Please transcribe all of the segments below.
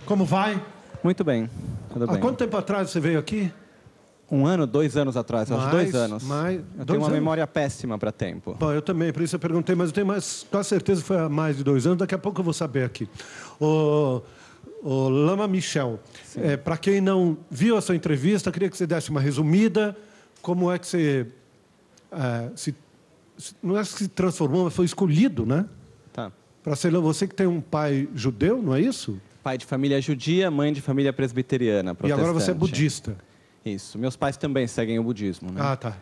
Como vai? Muito bem, tudo bem. Há quanto tempo atrás você veio aqui? 1 ano, 2 anos atrás, acho 2 anos. Eu tenho uma memória péssima para tempo. Bom, eu também, por isso eu perguntei, mas eu tenho quase certeza que foi há mais de 2 anos. Daqui a pouco eu vou saber aqui. O Lama Michel, para quem não viu a sua entrevista, eu queria que você desse uma resumida. Como é que você não é que se transformou, mas foi escolhido, né? Tá. Para ser você que tem um pai judeu, não é isso? Pai de família judia, mãe de família presbiteriana, protestante. E agora você é budista. Isso. Meus pais também seguem o budismo, né? Ah, tá.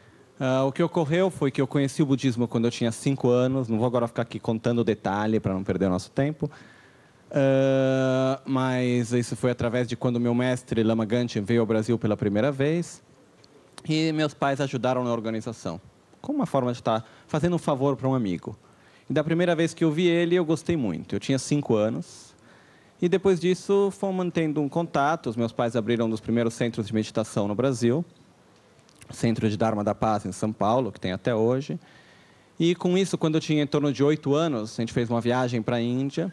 O que ocorreu foi que eu conheci o budismo quando eu tinha 5 anos. Não vou agora ficar aqui contando o detalhe para não perder o nosso tempo. Mas isso foi através de quando meu mestre, Lama Gangchen, veio ao Brasil pela primeira vez. E meus pais ajudaram na organização, como uma forma de estar fazendo um favor para um amigo. E da primeira vez que eu vi ele, eu gostei muito. Eu tinha 5 anos. E depois disso, fomos mantendo um contato. Os meus pais abriram um dos primeiros centros de meditação no Brasil. O Centro de Dharma da Paz, em São Paulo, que tem até hoje. E com isso, quando eu tinha em torno de 8 anos, a gente fez uma viagem para a Índia,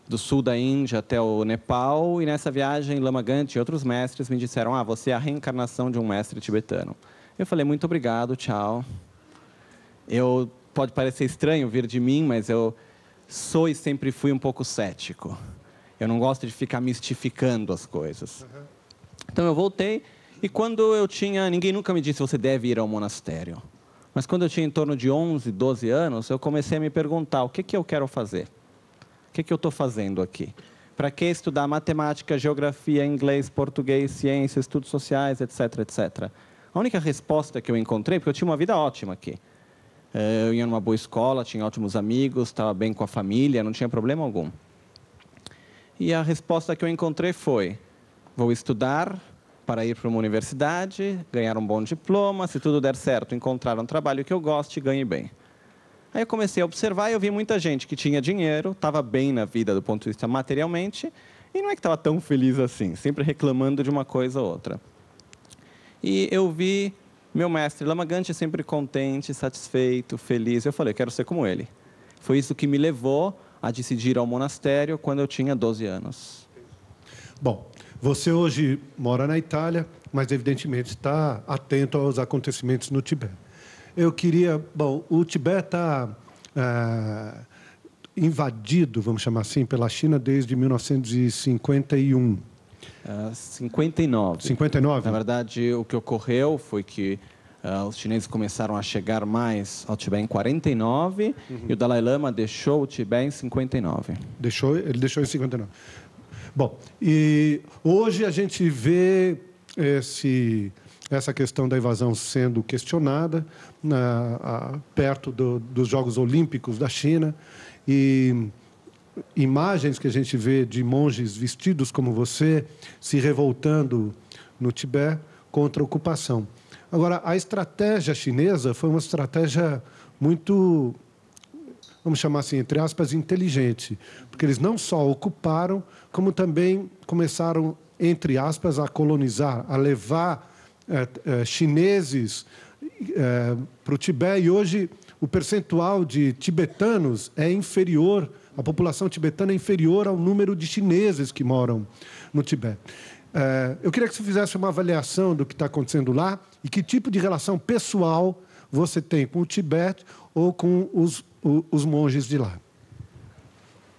do sul da Índia até o Nepal. E nessa viagem, Lama Gangchen e outros mestres me disseram: você é a reencarnação de um mestre tibetano. Eu falei: muito obrigado, tchau. Pode parecer estranho vir de mim, mas eu sou e sempre fui um pouco cético. Eu não gosto de ficar mistificando as coisas. Então eu voltei, e quando eu tinha... Ninguém nunca me disse: você deve ir ao monastério. Mas quando eu tinha em torno de 11, 12 anos, eu comecei a me perguntar: o que eu quero fazer? O que eu estou fazendo aqui? Para que estudar matemática, geografia, inglês, português, ciência, estudos sociais, etc, etc. A única resposta que eu encontrei, porque eu tinha uma vida ótima aqui. Eu ia numa boa escola, tinha ótimos amigos, estava bem com a família, não tinha problema algum. E a resposta que eu encontrei foi: vou estudar para ir para uma universidade, ganhar um bom diploma, se tudo der certo, encontrar um trabalho que eu goste e ganhe bem. Aí eu comecei a observar e eu vi muita gente que tinha dinheiro, estava bem na vida do ponto de vista materialmente, e não é que estava tão feliz assim, sempre reclamando de uma coisa ou outra. E eu vi meu mestre Lama Gangchen sempre contente, satisfeito, feliz. Eu falei: quero ser como ele. Foi isso que me levou a decidir ao monastério quando eu tinha 12 anos. Bom, você hoje mora na Itália, mas evidentemente está atento aos acontecimentos no Tibete. Eu queria... Bom, o Tibete está invadido, vamos chamar assim, pela China desde 1951. 59. 59? Na verdade, o que ocorreu foi que os chineses começaram a chegar mais ao Tibete em 49 e o Dalai Lama deixou o Tibete em 59. Ele deixou em 59. Bom, e hoje a gente vê essa questão da invasão sendo questionada perto dos Jogos Olímpicos da China, e imagens que a gente vê de monges vestidos como você se revoltando no Tibete contra a ocupação. Agora, a estratégia chinesa foi uma estratégia muito, vamos chamar assim, entre aspas, inteligente, porque eles não só ocuparam, como também começaram, entre aspas, a colonizar, a levar chineses para o Tibete, e hoje o percentual de tibetanos é inferior, a população tibetana é inferior ao número de chineses que moram no Tibete. Eu queria que você fizesse uma avaliação do que está acontecendo lá e que tipo de relação pessoal você tem com o Tibete ou com os monges de lá.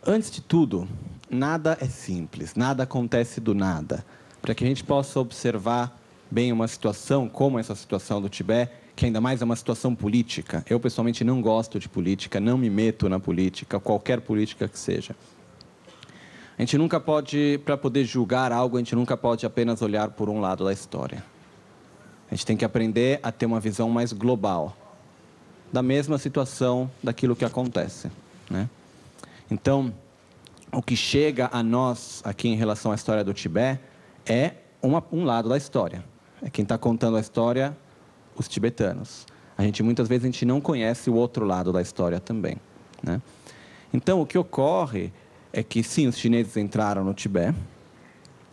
Antes de tudo, nada é simples, nada acontece do nada. Para que a gente possa observar bem uma situação como essa situação do Tibete, que ainda mais é uma situação política. Eu, pessoalmente, não gosto de política, não me meto na política, qualquer política que seja. A gente nunca pode, para poder julgar algo, a gente nunca pode apenas olhar por um lado da história. A gente tem que aprender a ter uma visão mais global da mesma situação, daquilo que acontece, né? Então, o que chega a nós aqui em relação à história do Tibete é um lado da história. É quem está contando a história, os tibetanos. Muitas vezes a gente não conhece o outro lado da história também, né? Então, o que ocorre é que, sim, os chineses entraram no Tibete,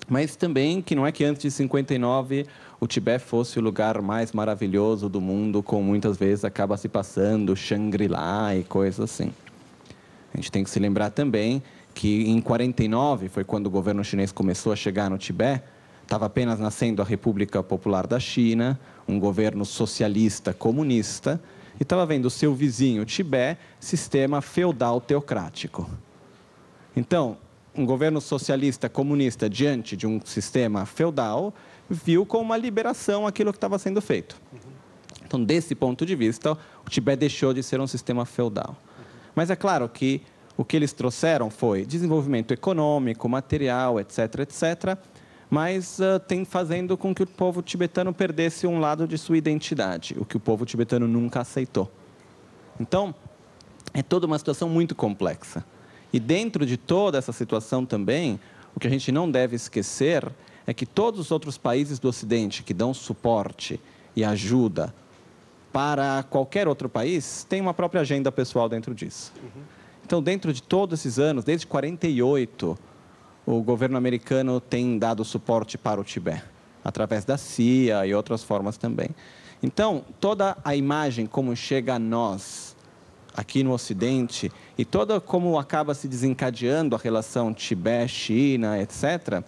mas também que não é que antes de 59 o Tibete fosse o lugar mais maravilhoso do mundo, como muitas vezes acaba se passando, Shangri-La e coisas assim. A gente tem que se lembrar também que em 49 foi quando o governo chinês começou a chegar no Tibete, estava apenas nascendo a República Popular da China, um governo socialista comunista, e estava vendo o seu vizinho, Tibete, sistema feudal teocrático. Então, um governo socialista comunista diante de um sistema feudal viu como uma liberação aquilo que estava sendo feito. Então, desse ponto de vista, o Tibete deixou de ser um sistema feudal. Mas é claro que o que eles trouxeram foi desenvolvimento econômico, material, etc., etc., mas tem fazendo com que o povo tibetano perdesse um lado de sua identidade, o que o povo tibetano nunca aceitou. Então, é toda uma situação muito complexa. E dentro de toda essa situação também, o que a gente não deve esquecer é que todos os outros países do Ocidente que dão suporte e ajuda para qualquer outro país têm uma própria agenda pessoal dentro disso. Então, dentro de todos esses anos, desde 48, o governo americano tem dado suporte para o Tibete, através da CIA e outras formas também. Então, toda a imagem como chega a nós, aqui no Ocidente, e toda como acaba se desencadeando a relação Tibete-China, etc.,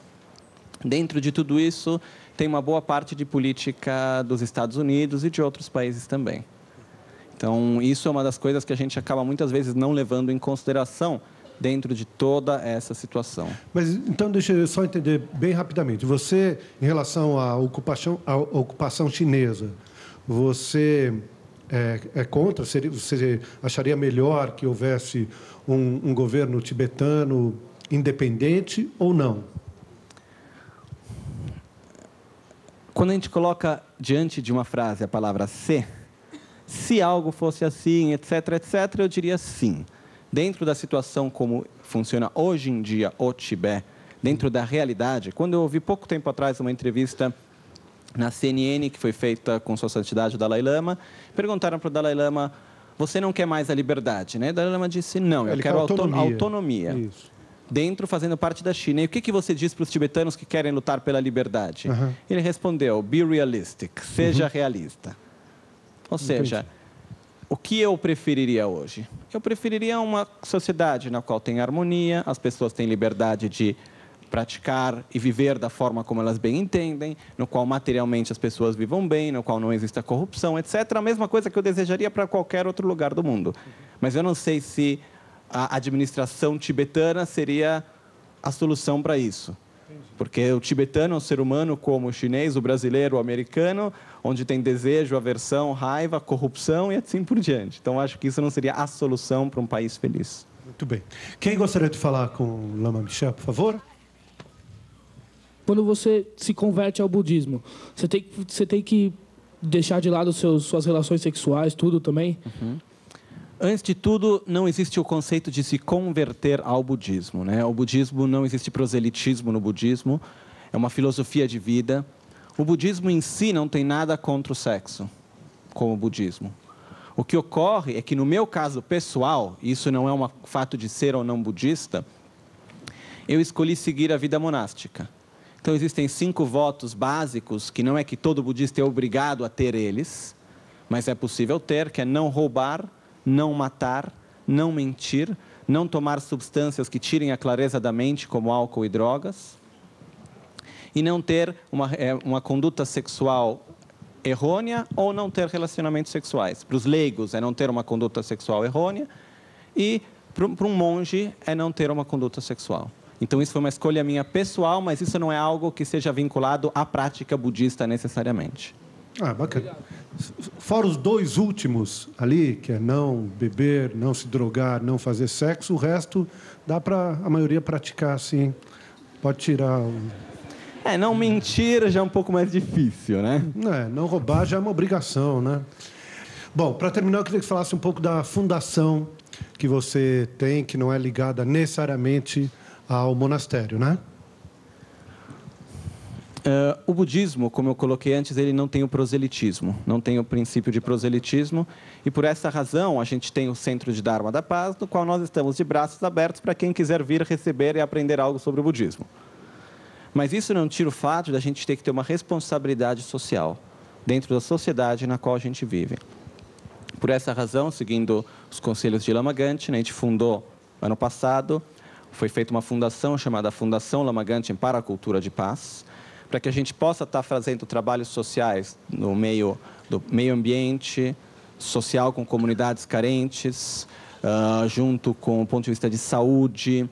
dentro de tudo isso, tem uma boa parte de política dos Estados Unidos e de outros países também. Então, isso é uma das coisas que a gente acaba muitas vezes não levando em consideração dentro de toda essa situação. Mas, então, deixa eu só entender bem rapidamente. Você, em relação à ocupação chinesa, você é contra? Você acharia melhor que houvesse um governo tibetano independente ou não? Quando a gente coloca diante de uma frase a palavra se algo fosse assim, etc., etc., eu diria sim. Dentro da situação como funciona hoje em dia o Tibete, dentro da realidade, quando eu ouvi pouco tempo atrás uma entrevista na CNN, que foi feita com Sua Santidade o Dalai Lama, perguntaram para o Dalai Lama, você não quer mais a liberdade, né? O Dalai Lama disse, não, eu quero autonomia. Isso. Dentro, fazendo parte da China. E o que você diz para os tibetanos que querem lutar pela liberdade? Ele respondeu, be realistic, seja realista. Ou seja, o que eu preferiria hoje? Eu preferiria uma sociedade na qual tem harmonia, as pessoas têm liberdade de praticar e viver da forma como elas bem entendem, no qual materialmente as pessoas vivam bem, no qual não exista corrupção, etc. A mesma coisa que eu desejaria para qualquer outro lugar do mundo. Mas eu não sei se a administração tibetana seria a solução para isso. Porque o tibetano é um ser humano como o chinês, o brasileiro, o americano, onde tem desejo, aversão, raiva, corrupção e assim por diante. Então, acho que isso não seria a solução para um país feliz. Muito bem. Quem gostaria de falar com o Lama Michel, por favor? Quando você se converte ao budismo, você tem que deixar de lado suas relações sexuais, tudo também? Antes de tudo, não existe o conceito de se converter ao budismo, né? O budismo, não existe proselitismo no budismo, é uma filosofia de vida. O budismo em si não tem nada contra o sexo, como o budismo. O que ocorre é que, no meu caso pessoal, isso não é um fato de ser ou não budista, eu escolhi seguir a vida monástica. Então, existem 5 votos básicos, que não é que todo budista é obrigado a ter eles, mas é possível ter, que é não roubar, não matar, não mentir, não tomar substâncias que tirem a clareza da mente, como álcool e drogas, e não ter uma conduta sexual errônea ou não ter relacionamentos sexuais. Para os leigos é não ter uma conduta sexual errônea e para um monge é não ter uma conduta sexual. Então isso foi uma escolha minha pessoal, mas isso não é algo que seja vinculado à prática budista necessariamente. Ah, bacana. Fora os 2 últimos ali, que é não beber, não se drogar, não fazer sexo, o resto dá para a maioria praticar assim. Pode tirar o... Não mentir já é um pouco mais difícil, né? Não roubar já é uma obrigação, né? Bom, para terminar, eu queria que você falasse um pouco da fundação que você tem, que não é ligada necessariamente ao monastério, né? O budismo, como eu coloquei antes, ele não tem o proselitismo, não tem o princípio de proselitismo, e por essa razão a gente tem o Centro de Dharma da Paz, no qual nós estamos de braços abertos para quem quiser vir receber e aprender algo sobre o budismo. Mas isso não tira o fato de a gente ter que ter uma responsabilidade social dentro da sociedade na qual a gente vive. Por essa razão, seguindo os conselhos de Lama Gangchen, a gente fundou, ano passado, foi feita uma fundação chamada Fundação Lama Gangchen para a Cultura de Paz, para que a gente possa estar fazendo trabalhos sociais no meio do meio ambiente, social com comunidades carentes, junto com o ponto de vista de saúde,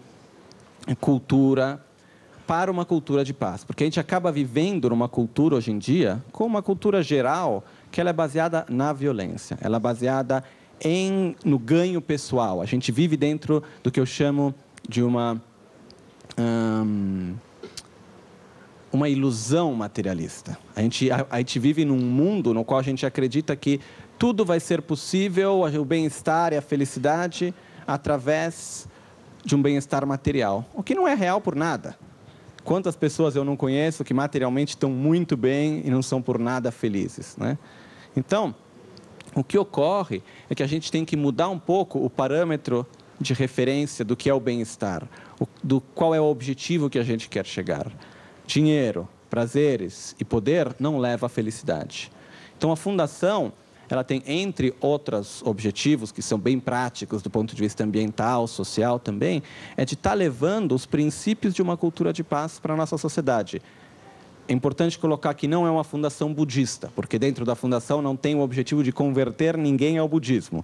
cultura, para uma cultura de paz. Porque a gente acaba vivendo numa cultura hoje em dia, com uma cultura geral, que ela é baseada na violência, ela é baseada no ganho pessoal. A gente vive dentro do que eu chamo de uma ilusão materialista. A gente vive num mundo no qual a gente acredita que tudo vai ser possível, o bem-estar e a felicidade, através de um bem-estar material, o que não é real por nada. Quantas pessoas eu não conheço que materialmente estão muito bem e não são por nada felizes, né? Então, o que ocorre é que a gente tem que mudar um pouco o parâmetro de referência do que é o bem-estar, do qual é o objetivo que a gente quer chegar. Dinheiro, prazeres e poder não leva à felicidade. Então, a fundação, ela tem, entre outros objetivos, que são bem práticos do ponto de vista ambiental, social também, é de estar levando os princípios de uma cultura de paz para a nossa sociedade. É importante colocar que não é uma fundação budista, porque dentro da fundação não tem o objetivo de converter ninguém ao budismo.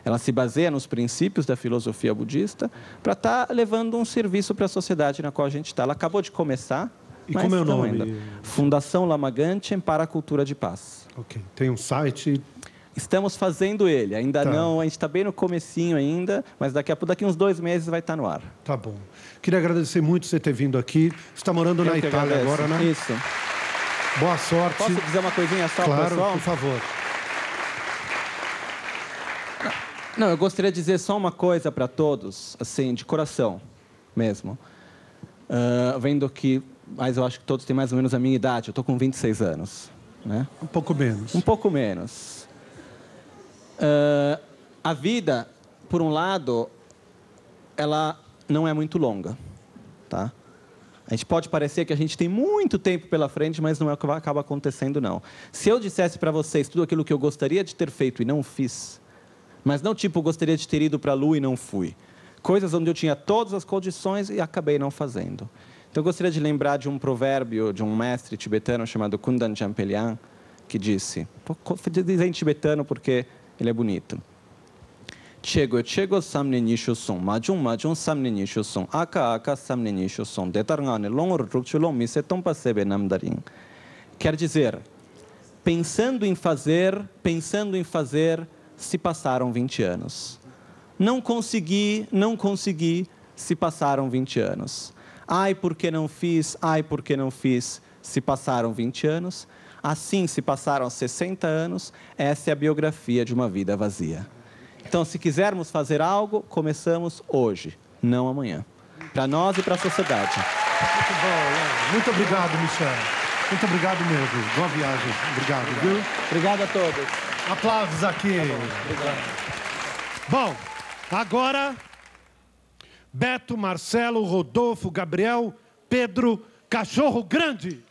Ela se baseia nos princípios da filosofia budista para estar levando um serviço para a sociedade na qual a gente está. Ela acabou de começar, e como é o nome? Ainda. Fundação Lama Gangchen para a Cultura de Paz. Ok. Tem um site? Estamos fazendo ele. Ainda não, a gente está bem no comecinho ainda, mas daqui uns 2 meses vai estar no ar. Tá bom. Queria agradecer muito você ter vindo aqui. Você está morando na Itália agora, né? Isso. Boa sorte. Posso dizer uma coisinha só, claro, pessoal? Por favor. Não, eu gostaria de dizer só uma coisa para todos, assim, de coração mesmo. Vendo que, mas eu acho que todos têm mais ou menos a minha idade. Eu estou com 26 anos, né? Um pouco menos. Um pouco menos. A vida, por um lado, ela não é muito longa, tá? A gente pode parecer que a gente tem muito tempo pela frente, mas não é o que acaba acontecendo, não. Se eu dissesse para vocês tudo aquilo que eu gostaria de ter feito e não fiz, mas não tipo, gostaria de ter ido para a Lua e não fui. Coisas onde eu tinha todas as condições e acabei não fazendo. Então, eu gostaria de lembrar de um provérbio de um mestre tibetano chamado Kundan Champelian, que disse, vou dizer em tibetano porque ele é bonito. Chego samne nishu son, majun samne nishu son, aka samne nishu son, detarngane longor rukchulong misetom pasebe namdarin. Quer dizer, pensando em fazer, se passaram 20 anos. Não consegui, se passaram 20 anos. Ai, por que não fiz, se passaram 20 anos. Assim se passaram 60 anos, essa é a biografia de uma vida vazia. Então, se quisermos fazer algo, começamos hoje, não amanhã. Para nós e para a sociedade. Muito bom, muito obrigado, Michel. Muito obrigado mesmo. Boa viagem. Obrigado, viu? Obrigado a todos. Aplausos aqui. Tá bom, obrigado. Bom, agora, Beto, Marcelo, Rodolfo, Gabriel, Pedro, Cachorro Grande.